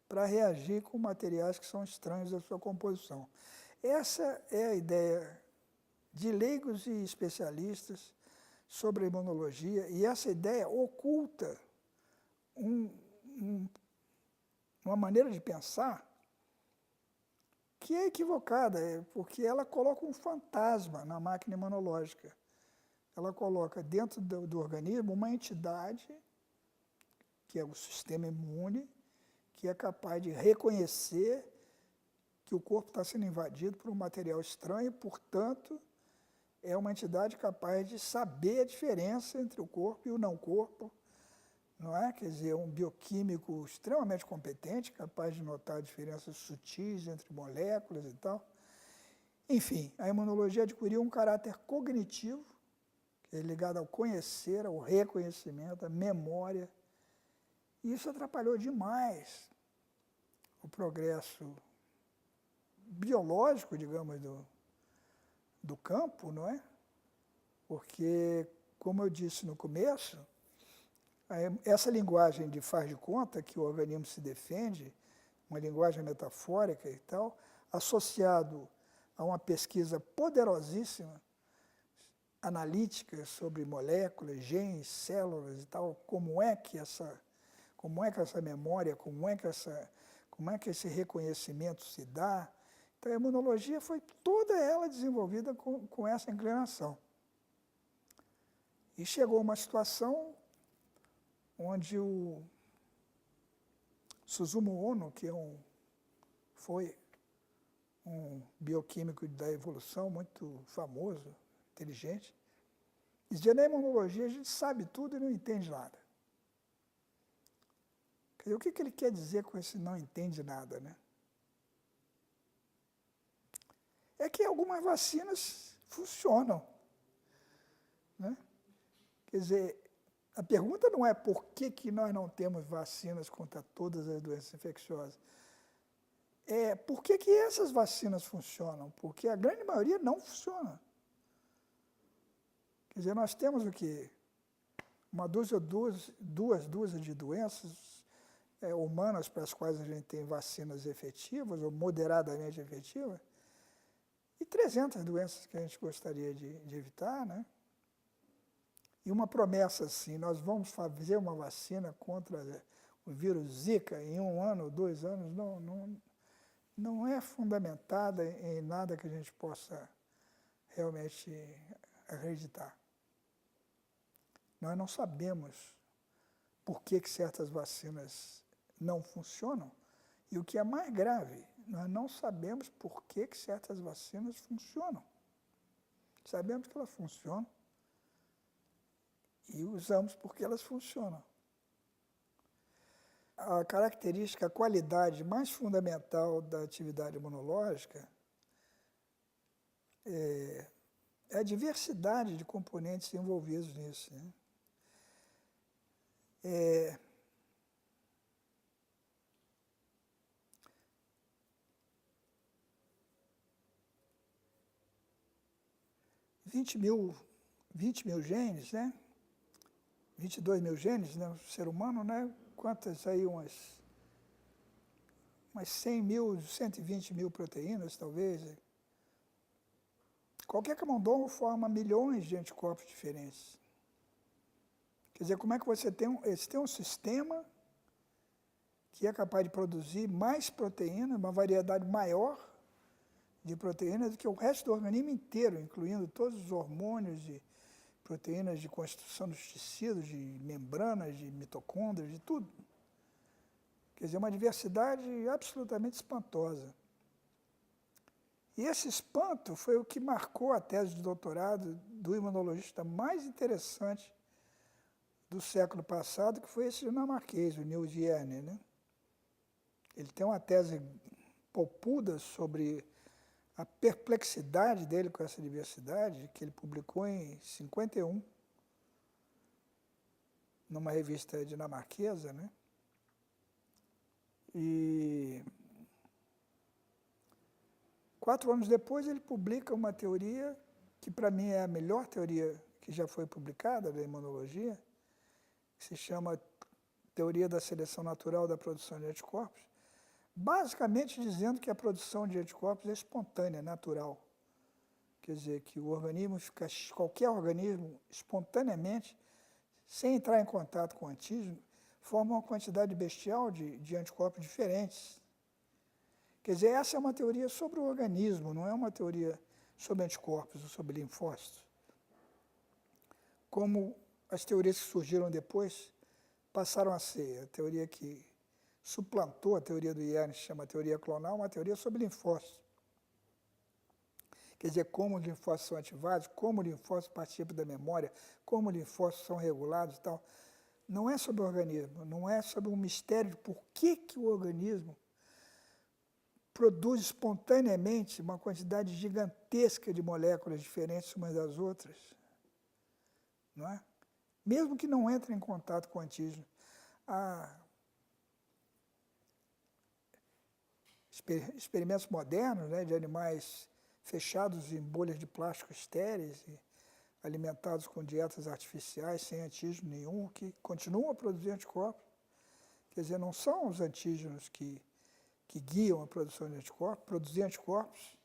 Speaker 1: para reagir com materiais que são estranhos à sua composição. Essa é a ideia de leigos e especialistas sobre a imunologia, e essa ideia oculta uma maneira de pensar que é equivocada, porque ela coloca um fantasma na máquina imunológica. Ela coloca dentro do organismo uma entidade, que é o sistema imune, que é capaz de reconhecer que o corpo está sendo invadido por um material estranho, portanto, é uma entidade capaz de saber a diferença entre o corpo e o não corpo, não é? Quer dizer, um bioquímico extremamente competente, capaz de notar diferenças sutis entre moléculas e tal. Enfim, a imunologia adquiriu um caráter cognitivo, que é ligado ao conhecer, ao reconhecimento, à memória. E isso atrapalhou demais o progresso biológico, digamos, do campo, não é? Porque, como eu disse no começo, essa linguagem de faz de conta que o organismo se defende, uma linguagem metafórica e tal, associado a uma pesquisa poderosíssima, analítica sobre moléculas, genes, células e tal, como é que essa memória, como é que esse reconhecimento se dá. Então, a imunologia foi toda ela desenvolvida com essa inclinação. E chegou uma situação onde o Susumu Ono, que foi um bioquímico da evolução muito famoso, inteligente, dizia: na imunologia a gente sabe tudo e não entende nada. Quer dizer, o que ele quer dizer com esse não entende nada, né? É que algumas vacinas funcionam, né? Quer dizer, a pergunta não é por que nós não temos vacinas contra todas as doenças infecciosas. É por que essas vacinas funcionam? Porque a grande maioria não funciona. Quer dizer, nós temos o quê? Uma dúzia, duas dúzias de doenças humanas para as quais a gente tem vacinas efetivas ou moderadamente efetivas, e 300 doenças que a gente gostaria de evitar, né? E uma promessa assim, nós vamos fazer uma vacina contra o vírus Zika em 1 ano, 2 anos, não é fundamentada em nada que a gente possa realmente acreditar. Nós não sabemos por que certas vacinas não funcionam. E o que é mais grave, nós não sabemos por que certas vacinas funcionam. Sabemos que elas funcionam e usamos porque elas funcionam. A característica, a qualidade mais fundamental da atividade imunológica é a diversidade de componentes envolvidos nisso, né? É, 20 mil genes, né? 22 mil genes, né? O ser humano, né? Quantas aí? Umas 100 mil, 120 mil proteínas, talvez. Qualquer camundongo forma milhões de anticorpos diferentes. Quer dizer, como é que você tem um sistema que é capaz de produzir mais proteína, uma variedade maior de proteínas do que o resto do organismo inteiro, incluindo todos os hormônios de proteínas de constituição dos tecidos, de membranas, de mitocôndrias, de tudo. Quer dizer, uma diversidade absolutamente espantosa. E esse espanto foi o que marcou a tese de doutorado do imunologista mais interessante do século passado, que foi esse dinamarquês, o Niels Jerne, né? Ele tem uma tese popuda sobre a perplexidade dele com essa diversidade, que ele publicou em 51, numa revista dinamarquesa, né? E 4 anos depois ele publica uma teoria que para mim é a melhor teoria que já foi publicada da imunologia, que se chama Teoria da Seleção Natural da Produção de Anticorpos, basicamente dizendo que a produção de anticorpos é espontânea, natural. Quer dizer, que o organismo fica, qualquer organismo, espontaneamente, sem entrar em contato com o antígeno, forma uma quantidade bestial de anticorpos diferentes. Quer dizer, essa é uma teoria sobre o organismo, não é uma teoria sobre anticorpos ou sobre linfócitos. Como as teorias que surgiram depois passaram a ser. A teoria que suplantou a teoria do Jerne, que se chama teoria clonal, uma teoria sobre linfócitos. Quer dizer, como os linfócitos são ativados, como os linfócitos participam da memória, como os linfócitos são regulados e tal. Não é sobre o organismo, não é sobre um mistério de por que o organismo produz espontaneamente uma quantidade gigantesca de moléculas diferentes umas das outras, não é? Mesmo que não entre em contato com o antígeno. Experimentos modernos, né, de animais fechados em bolhas de plástico estéreis e alimentados com dietas artificiais, sem antígeno nenhum, que continuam a produzir anticorpos. Quer dizer, não são os antígenos que guiam a produção de anticorpos. Produzir anticorpos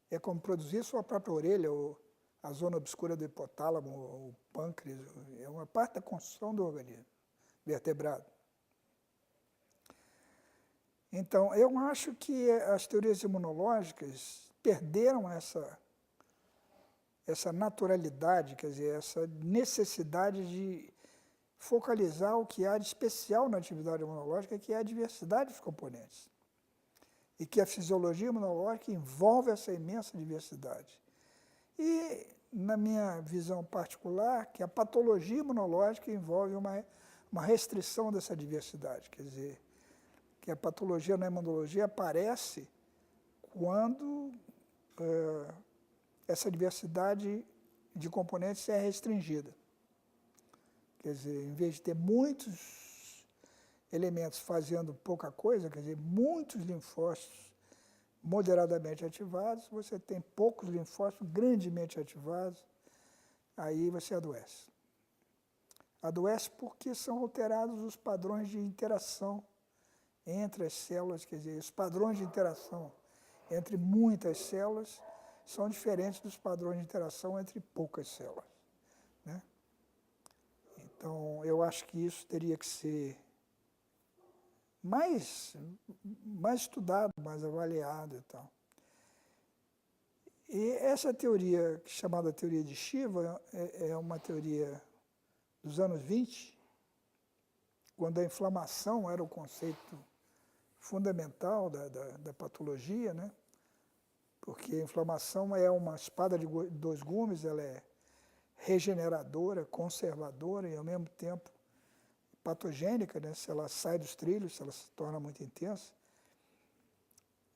Speaker 1: é como produzir sua própria orelha, ou a zona obscura do hipotálamo, ou o pâncreas, é uma parte da construção do organismo vertebrado. Então, eu acho que as teorias imunológicas perderam essa naturalidade, quer dizer, essa necessidade de focalizar o que há de especial na atividade imunológica, que é a diversidade dos componentes. E que a fisiologia imunológica envolve essa imensa diversidade. E, na minha visão particular, que a patologia imunológica envolve uma restrição dessa diversidade, quer dizer, que a patologia na imunologia aparece quando essa diversidade de componentes é restringida. Quer dizer, em vez de ter muitos elementos fazendo pouca coisa, quer dizer, muitos linfócitos moderadamente ativados, você tem poucos linfócitos grandemente ativados, aí você adoece. Adoece porque são alterados os padrões de interação entre as células, quer dizer, os padrões de interação entre muitas células são diferentes dos padrões de interação entre poucas células, né? Então, eu acho que isso teria que ser mais estudado, mais avaliado e tal. E essa teoria, chamada teoria de Shiva, é uma teoria dos anos 20, quando a inflamação era o conceito fundamental da patologia, né? Porque a inflamação é uma espada de dois gumes, ela é regeneradora, conservadora e, ao mesmo tempo, patogênica, né? Se ela sai dos trilhos, se ela se torna muito intensa.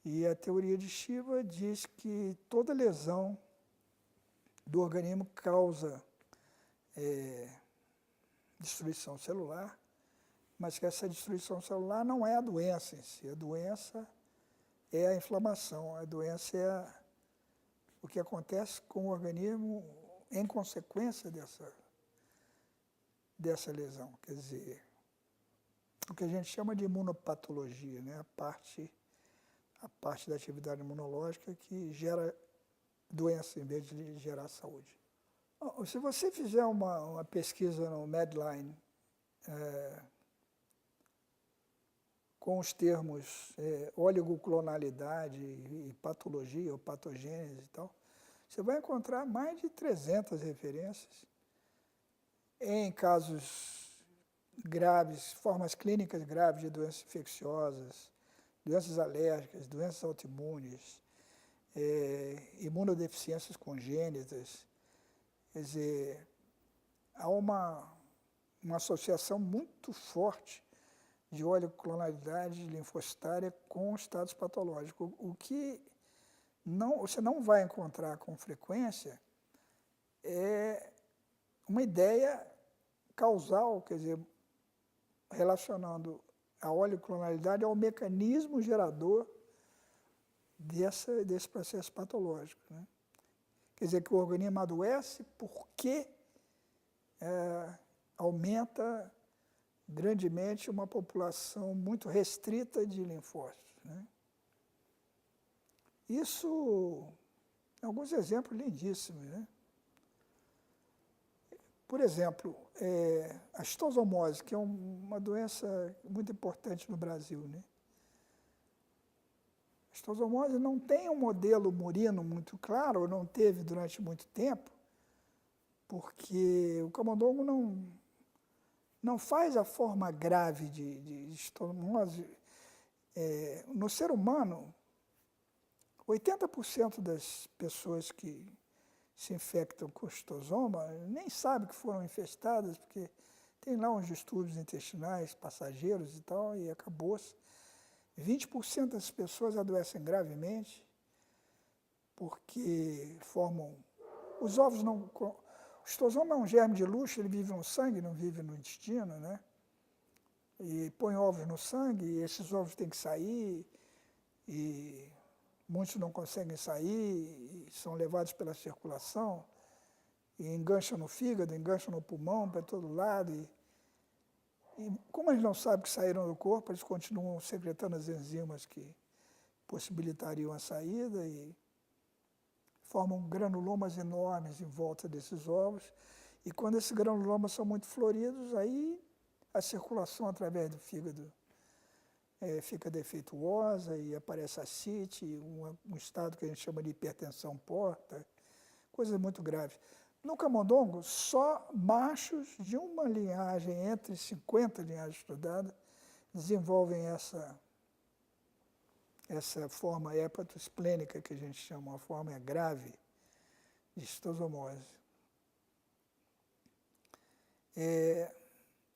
Speaker 1: E a teoria de Shiva diz que toda lesão do organismo causa destruição celular, mas que essa destruição celular não é a doença em si. A doença é a inflamação, a doença é o que acontece com o organismo em consequência dessa lesão. Quer dizer, o que a gente chama de imunopatologia, né? A parte da atividade imunológica que gera doença em vez de gerar saúde. Se você fizer uma pesquisa no Medline com os termos oligoclonalidade e patologia ou patogênese e tal, você vai encontrar mais de 300 referências em casos graves, formas clínicas graves de doenças infecciosas, doenças alérgicas, doenças autoimunes, imunodeficiências congênitas. Quer dizer, há uma associação muito forte de oligoclonalidade linfocitária com estados patológicos, o que você não vai encontrar com frequência é uma ideia causal, quer dizer, relacionando a oligoclonalidade ao mecanismo gerador desse processo patológico, né? Quer dizer, que o organismo adoece porque aumenta grandemente uma população muito restrita de linfócitos, né? Isso, alguns exemplos lindíssimos, né? Por exemplo, a schistosomose, que é uma doença muito importante no Brasil, né? A schistosomose não tem um modelo murino muito claro, ou não teve durante muito tempo, porque o camundongo não faz a forma grave de schistosomose. No ser humano, 80% das pessoas que se infectam com schistosoma nem sabem que foram infestadas, porque tem lá uns distúrbios intestinais passageiros e tal, e acabou-se. 20% das pessoas adoecem gravemente, porque formam... Os ovos não... O schistosoma é um germe de luxo, ele vive no sangue, não vive no intestino, né? E põe ovos no sangue, e esses ovos têm que sair, e muitos não conseguem sair, e são levados pela circulação, e engancham no fígado, engancham no pulmão, para todo lado. E como eles não sabem que saíram do corpo, eles continuam secretando as enzimas que possibilitariam a saída e formam granulomas enormes em volta desses ovos. E quando esses granulomas são muito floridos, aí a circulação através do fígado fica defeituosa e aparece ascite, um estado que a gente chama de hipertensão porta, coisas muito graves. No camundongo, só machos de uma linhagem entre 50 linhagens estudadas desenvolvem essa forma hepatoesplênica que a gente chama, uma forma grave de schistosomose.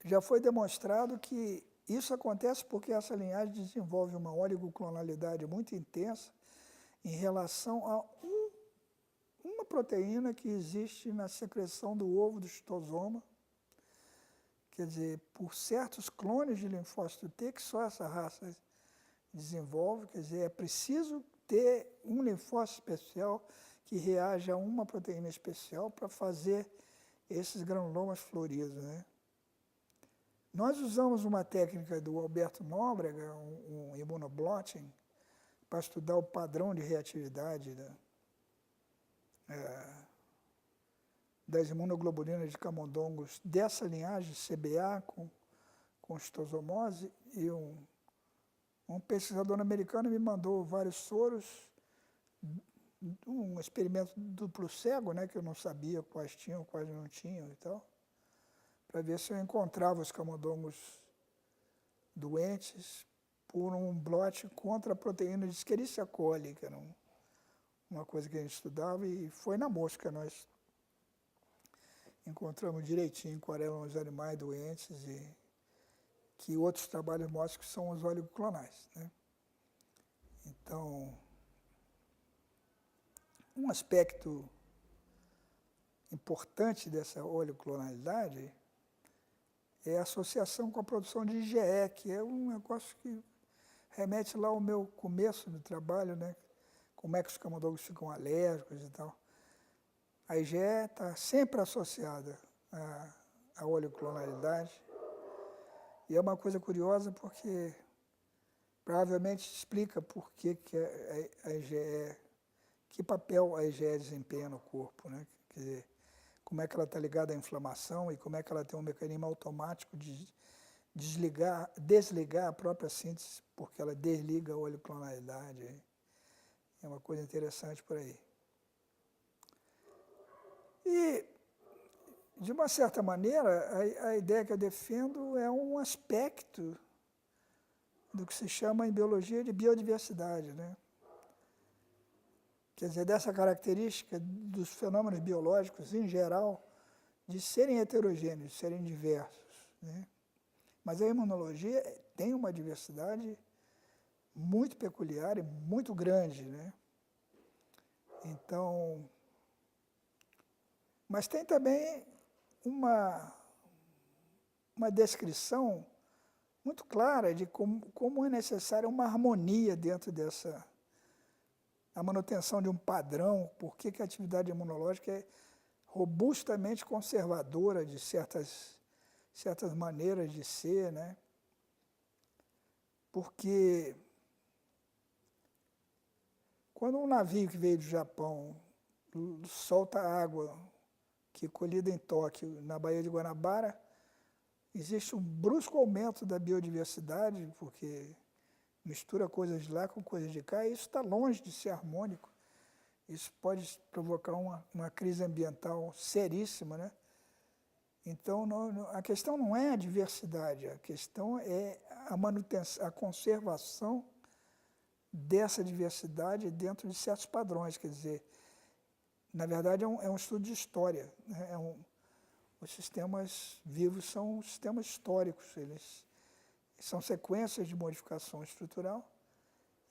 Speaker 1: Já foi demonstrado que isso acontece porque essa linhagem desenvolve uma oligoclonalidade muito intensa em relação a uma proteína que existe na secreção do ovo do schistosoma. Quer dizer, por certos clones de linfócito T, que só essa raça desenvolve, quer dizer, é preciso ter um linfócito especial que reaja a uma proteína especial para fazer esses granulomas floridos, né? Nós usamos uma técnica do Alberto Nóbrega, um imunoblotting, para estudar o padrão de reatividade das imunoglobulinas de camundongos dessa linhagem, CBA, com estosomose, e um pesquisador americano me mandou vários soros, um experimento duplo cego, né, que eu não sabia quais tinham, quais não tinham e tal, para ver se eu encontrava os camundongos doentes por um blot contra a proteína de Escherichia coli, que era uma coisa que a gente estudava, e foi na mosca. Nós encontramos direitinho quais eram os animais doentes, e que outros trabalhos mostram que são os oligoclonais, né? Então, um aspecto importante dessa oligoclonalidade é a associação com a produção de IgE, que é um negócio que remete lá ao meu começo do trabalho, né? Como é que os camundongos ficam alérgicos e tal. A IgE está sempre associada à oligoclonalidade. E é uma coisa curiosa porque provavelmente explica por que a IgE, que papel a IgE desempenha no corpo, né? Quer dizer, como é que ela está ligada à inflamação e como é que ela tem um mecanismo automático de desligar a própria síntese, porque ela desliga a oligoclonalidade. É uma coisa interessante por aí. E, de uma certa maneira, a ideia que eu defendo é um aspecto do que se chama em biologia de biodiversidade, né? Quer dizer, dessa característica dos fenômenos biológicos, em geral, de serem heterogêneos, de serem diversos, né? Mas a imunologia tem uma diversidade muito peculiar e muito grande, né? Então, mas tem também uma descrição muito clara de como é necessária uma harmonia dentro dessa, a manutenção de um padrão, por que a atividade imunológica é robustamente conservadora de certas maneiras de ser, né? Porque quando um navio que veio do Japão solta água que é colhida em Tóquio, na Baía de Guanabara, existe um brusco aumento da biodiversidade, porque mistura coisas de lá com coisas de cá, e isso está longe de ser harmônico. Isso pode provocar uma crise ambiental seríssima, né? Então, a questão não é a diversidade, a questão é a manutenção, a conservação dessa diversidade dentro de certos padrões. Quer dizer, na verdade, é um estudo de história, né? Os sistemas vivos são sistemas históricos, eles são sequências de modificação estrutural,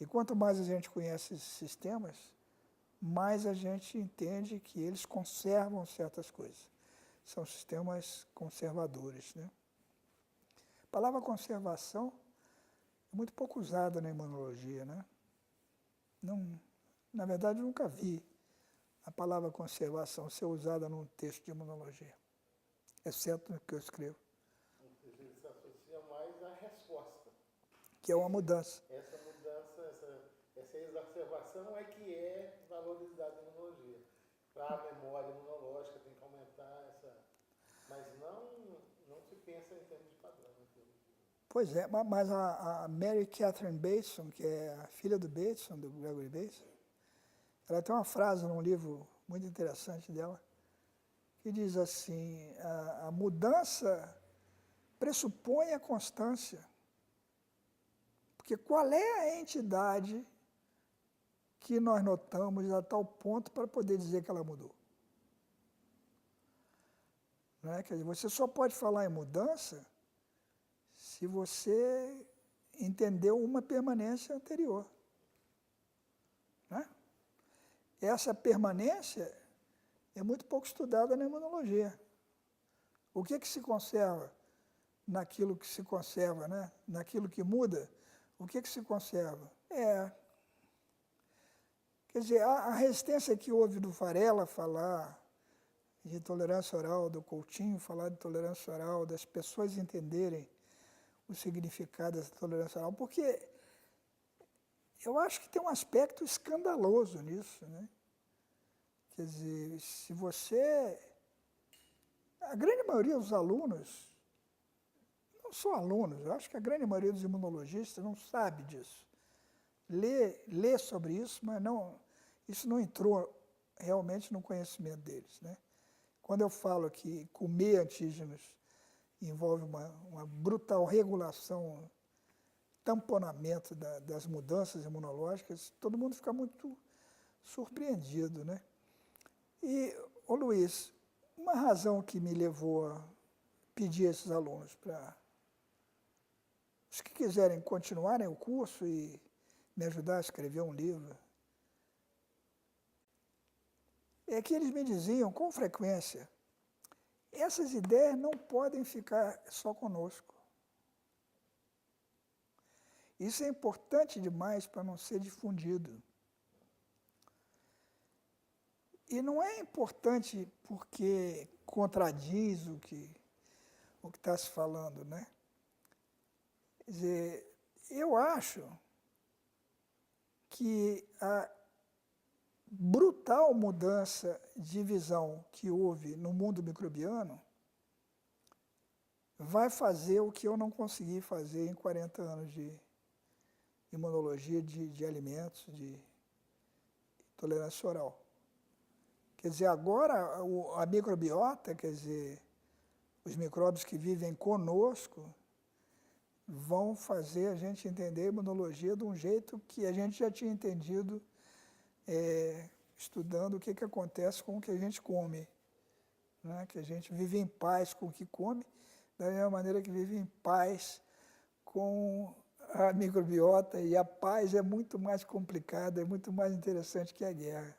Speaker 1: e quanto mais a gente conhece esses sistemas, mais a gente entende que eles conservam certas coisas. São sistemas conservadores, né? A palavra conservação é muito pouco usada na imunologia, né? Não, na verdade, eu nunca vi a palavra conservação ser usada num texto de imunologia, exceto no que eu escrevo.
Speaker 2: Ele se associa mais à resposta.
Speaker 1: Que é uma mudança.
Speaker 2: Essa mudança, essa exacerbação é que é valorizada em imunologia. Para a memória imunológica tem que aumentar essa... Mas não se pensa em termos de padrão.
Speaker 1: Pois é, mas a Mary Catherine Bateson, que é a filha do Bateson, do Gregory Bateson, ela tem uma frase num livro muito interessante dela, que diz assim, a mudança pressupõe a constância. Porque qual é a entidade que nós notamos a tal ponto para poder dizer que ela mudou? Não é? Quer dizer, você só pode falar em mudança se você entendeu uma permanência anterior. Né? Essa permanência é muito pouco estudada na imunologia. O que se conserva naquilo que se conserva, né? Naquilo que muda? O que se conserva? Quer dizer, a resistência que houve do Varela falar de tolerância oral, do Coutinho falar de tolerância oral, das pessoas entenderem o significado dessa tolerância oral, porque eu acho que tem um aspecto escandaloso nisso, né? Quer dizer, se você a grande maioria dos alunos, não só alunos, eu acho que a grande maioria dos imunologistas não sabe disso. Lê sobre isso, mas isso não entrou realmente no conhecimento deles, né? Quando eu falo que comer antígenos envolve uma brutal regulação, tamponamento das mudanças imunológicas, todo mundo fica muito surpreendido, né? E, ô Luiz, uma razão que me levou a pedir a esses alunos para, os que quiserem continuarem o curso e me ajudar a escrever um livro, é que eles me diziam com frequência, essas ideias não podem ficar só conosco. Isso é importante demais para não ser difundido. E não é importante porque contradiz o que está se falando, né? Quer dizer, eu acho que a brutal mudança de visão que houve no mundo microbiano vai fazer o que eu não consegui fazer em 40 anos de imunologia de alimentos, de tolerância oral. Quer dizer, agora a microbiota, quer dizer, os micróbios que vivem conosco, vão fazer a gente entender a imunologia de um jeito que a gente já tinha entendido estudando o que acontece com o que a gente come. Né? Que a gente vive em paz com o que come, da mesma maneira que vive em paz com a microbiota, e a paz é muito mais complicada, é muito mais interessante que a guerra.